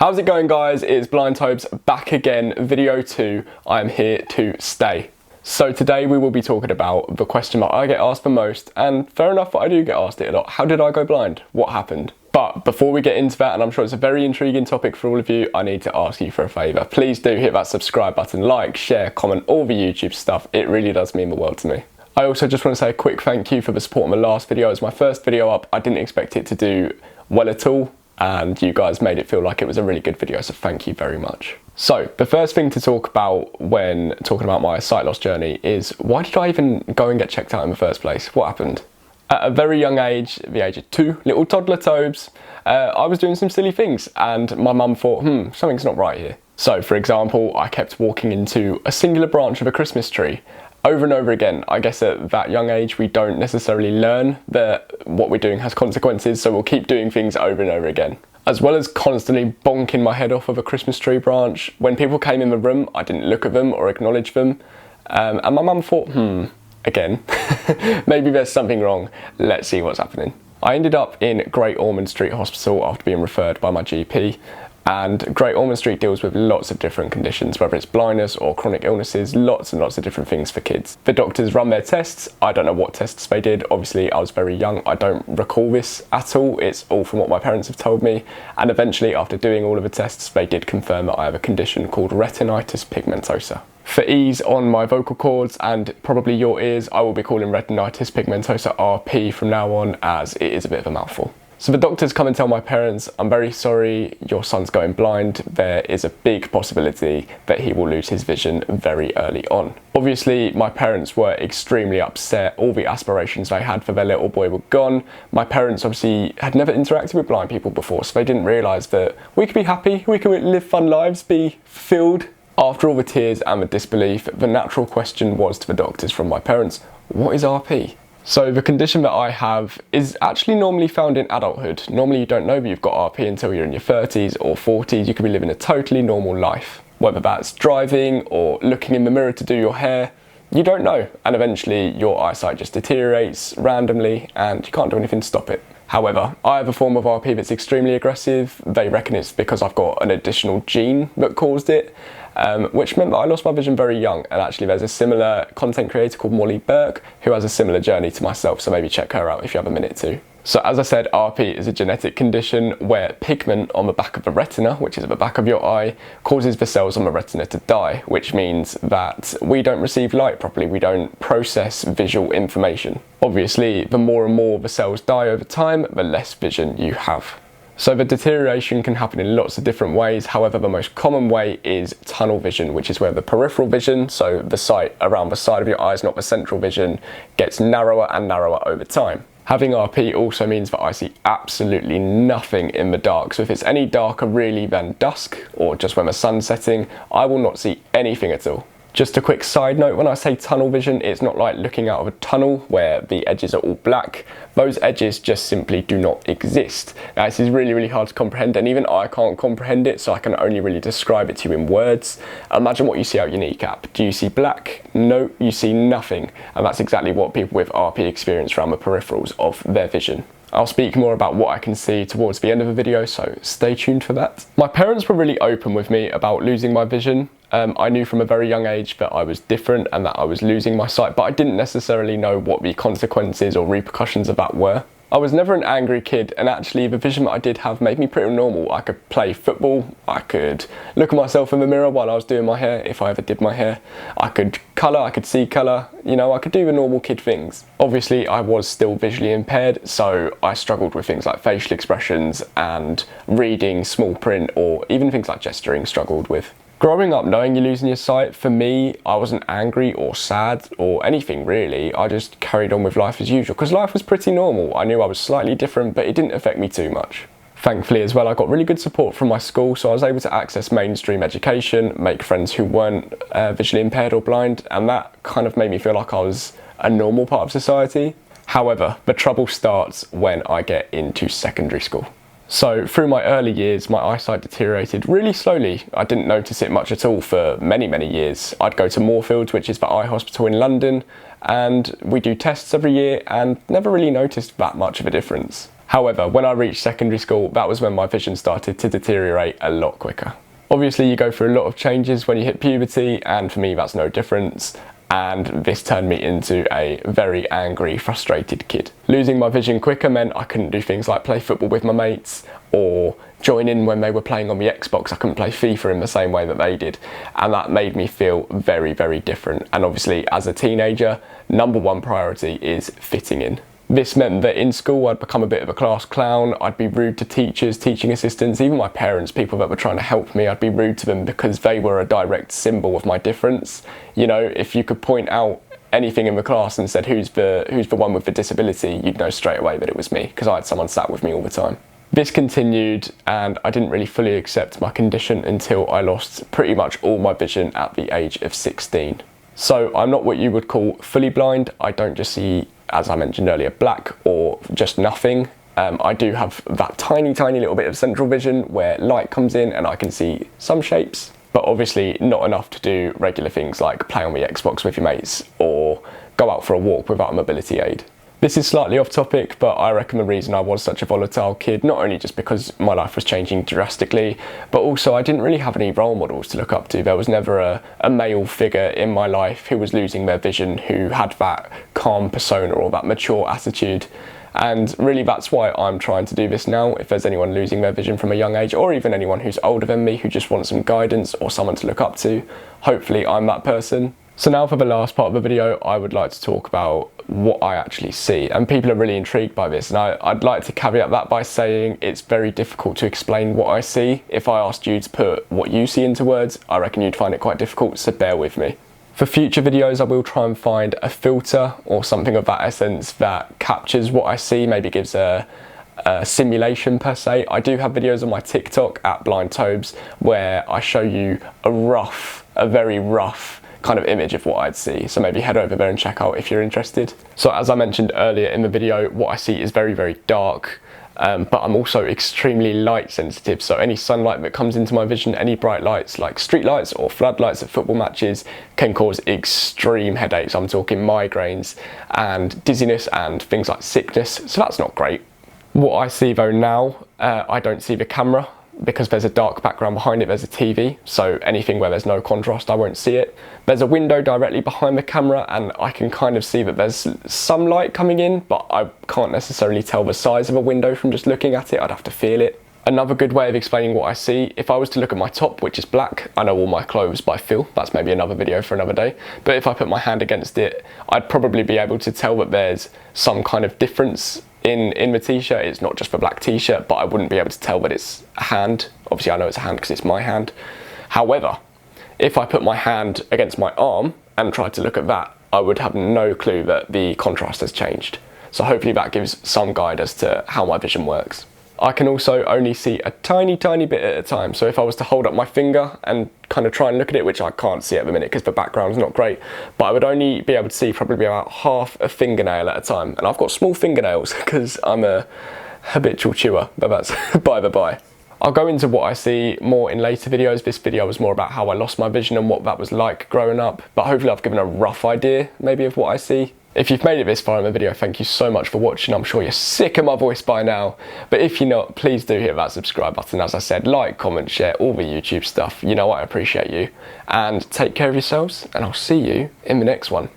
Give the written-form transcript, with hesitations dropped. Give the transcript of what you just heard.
How's it going, guys? It's Blind Tobes back again, video 2. I'm here to stay. So today we will be talking about the question that I get asked the most, and fair enough, I do get asked it a lot. How did I go blind? What happened? But before we get into that, and I'm sure it's a very intriguing topic for all of you, I need to ask you for a favour. Please do hit that subscribe button, like, share, comment, all the YouTube stuff. It really does mean the world to me. I also just want to say a quick thank you for the support on the last video. It was my first video up. I didn't expect it to do well at all, and you guys made it feel like it was a really good video, so thank you very much. So the first thing to talk about when talking about my sight loss journey is, why did I even go and get checked out in the first place? What happened? At a very young age, the age of 2, little toddler Tobes, I was doing some silly things, and my mum thought, something's not right here. So for example, I kept walking into a singular branch of a Christmas tree over and over again. I guess at that young age we don't necessarily learn that what we're doing has consequences, so we'll keep doing things over and over again. As well as constantly bonking my head off of a Christmas tree branch. When people came in the room, I didn't look at them or acknowledge them, and my mum thought, again, maybe there's something wrong, let's see what's happening. I ended up in Great Ormond Street Hospital after being referred by my GP. And Great Ormond Street deals with lots of different conditions, whether it's blindness or chronic illnesses, lots and lots of different things for kids. The doctors run their tests. I don't know what tests they did. Obviously, I was very young. I don't recall this at all. It's all from what my parents have told me. And eventually, after doing all of the tests, they did confirm that I have a condition called retinitis pigmentosa. For ease on my vocal cords and probably your ears, I will be calling retinitis pigmentosa RP from now on, as it is a bit of a mouthful. So the doctors come and tell my parents, I'm very sorry, your son's going blind. There is a big possibility that he will lose his vision very early on. Obviously, my parents were extremely upset. All the aspirations they had for their little boy were gone. My parents obviously had never interacted with blind people before, so they didn't realise that we could be happy, we could live fun lives, be fulfilled. After all the tears and the disbelief, the natural question was to the doctors from my parents, what is RP? So the condition that I have is actually normally found in adulthood. Normally you don't know that you've got RP until you're in your 30s or 40s. You could be living a totally normal life. Whether that's driving or looking in the mirror to do your hair, you don't know. And eventually your eyesight just deteriorates randomly and you can't do anything to stop it. However, I have a form of RP that's extremely aggressive. They reckon it's because I've got an additional gene that caused it, which meant that I lost my vision very young. And actually there's a similar content creator called Molly Burke who has a similar journey to myself, so maybe check her out if you have a minute to. So as I said, RP is a genetic condition where pigment on the back of the retina, which is at the back of your eye, causes the cells on the retina to die, which means that we don't receive light properly, we don't process visual information. Obviously, the more and more the cells die over time, the less vision you have. So the deterioration can happen in lots of different ways. However, the most common way is tunnel vision, which is where the peripheral vision, so the sight around the side of your eyes, not the central vision, gets narrower and narrower over time. Having RP also means that I see absolutely nothing in the dark. So if it's any darker really than dusk or just when the sun's setting, I will not see anything at all. Just a quick side note, when I say tunnel vision, it's not like looking out of a tunnel where the edges are all black. Those edges just simply do not exist. Now, this is really, really hard to comprehend, and even I can't comprehend it, so I can only really describe it to you in words. Imagine what you see out your kneecap. Do you see black? No, you see nothing. And that's exactly what people with RP experience around the peripherals of their vision. I'll speak more about what I can see towards the end of the video, so stay tuned for that. My parents were really open with me about losing my vision. I knew from a very young age that I was different and that I was losing my sight, but I didn't necessarily know what the consequences or repercussions of that were. I was never an angry kid, and actually the vision that I did have made me pretty normal. I could play football, I could look at myself in the mirror while I was doing my hair, if I ever did my hair. I could colour, I could see colour, you know, I could do the normal kid things. Obviously I was still visually impaired, so I struggled with things like facial expressions and reading small print, or even things like gesturing struggled with. Growing up knowing you're losing your sight, for me, I wasn't angry or sad or anything really. I just carried on with life as usual because life was pretty normal. I knew I was slightly different, but it didn't affect me too much. Thankfully as well, I got really good support from my school, so I was able to access mainstream education, make friends who weren't visually impaired or blind, and that kind of made me feel like I was a normal part of society. However, the trouble starts when I get into secondary school. So through my early years, my eyesight deteriorated really slowly. I didn't notice it much at all for many, many years. I'd go to Moorfields, which is the eye hospital in London, and we do tests every year and never really noticed that much of a difference. However, when I reached secondary school, that was when my vision started to deteriorate a lot quicker. Obviously, you go through a lot of changes when you hit puberty, and for me that's no difference. And this turned me into a very angry, frustrated kid. Losing my vision quicker meant I couldn't do things like play football with my mates or join in when they were playing on the Xbox. I couldn't play FIFA in the same way that they did. And that made me feel very, very different. And obviously, as a teenager, number one priority is fitting in. This meant that in school I'd become a bit of a class clown. I'd be rude to teachers, teaching assistants, even my parents, people that were trying to help me. I'd be rude to them because they were a direct symbol of my difference. You know, if you could point out anything in the class and said who's the one with the disability, you'd know straight away that it was me because I had someone sat with me all the time. This continued, and I didn't really fully accept my condition until I lost pretty much all my vision at the age of 16. So I'm not what you would call fully blind. I don't just see, as I mentioned earlier, black or just nothing. I do have that tiny little bit of central vision where light comes in and I can see some shapes, but obviously not enough to do regular things like play on the Xbox with your mates or go out for a walk without a mobility aid. This is slightly off topic, but I reckon the reason I was such a volatile kid, not only just because my life was changing drastically, but also I didn't really have any role models to look up to. There was never a male figure in my life who was losing their vision, who had that calm persona or that mature attitude. And really that's why I'm trying to do this now. If there's anyone losing their vision from a young age, or even anyone who's older than me who just wants some guidance or someone to look up to, hopefully I'm that person. So now for the last part of the video, I would like to talk about what I actually see, and people are really intrigued by this, and I'd like to caveat that by saying it's very difficult to explain what I see. If I asked you to put what you see into words, I reckon you'd find it quite difficult, so bear with me. For future videos I will try and find a filter or something of that essence that captures what I see, maybe gives a simulation per se. I do have videos on my TikTok at Blind Tobes where I show you a very rough kind of image of what I'd see, so maybe head over there and check out if you're interested. So as I mentioned earlier in the video, what I see is very dark, but I'm also extremely light sensitive, so any sunlight that comes into my vision, any bright lights like street lights or floodlights at football matches can cause extreme headaches. I'm talking migraines and dizziness and things like sickness, so that's not great. What I see though now, I don't see the camera because there's a dark background behind it. There's a TV, so anything where there's no contrast I won't see it. There's a window directly behind the camera and I can kind of see that there's some light coming in, but I can't necessarily tell the size of a window from just looking at it. I'd have to feel it. Another good way of explaining what I see, if I was to look at my top, which is black, I know all my clothes by feel, that's maybe another video for another day, but if I put my hand against it, I'd probably be able to tell that there's some kind of difference in the t-shirt. It's not just the black t-shirt, but I wouldn't be able to tell that it's a hand. Obviously I know it's a hand because it's my hand. However, if I put my hand against my arm and tried to look at that, I would have no clue that the contrast has changed. So hopefully that gives some guide as to how my vision works. I can also only see a tiny bit at a time. So if I was to hold up my finger and kind of try and look at it, which I can't see at the minute because the background's not great, but I would only be able to see probably about half a fingernail at a time. And I've got small fingernails because I'm a habitual chewer, but that's by the by. I'll go into what I see more in later videos. This video was more about how I lost my vision and what that was like growing up, but hopefully I've given a rough idea maybe of what I see. If you've made it this far in the video, thank you so much for watching. I'm sure you're sick of my voice by now, but if you're not, please do hit that subscribe button. As I said, like, comment, share, all the YouTube stuff. You know I appreciate you. And take care of yourselves, and I'll see you in the next one.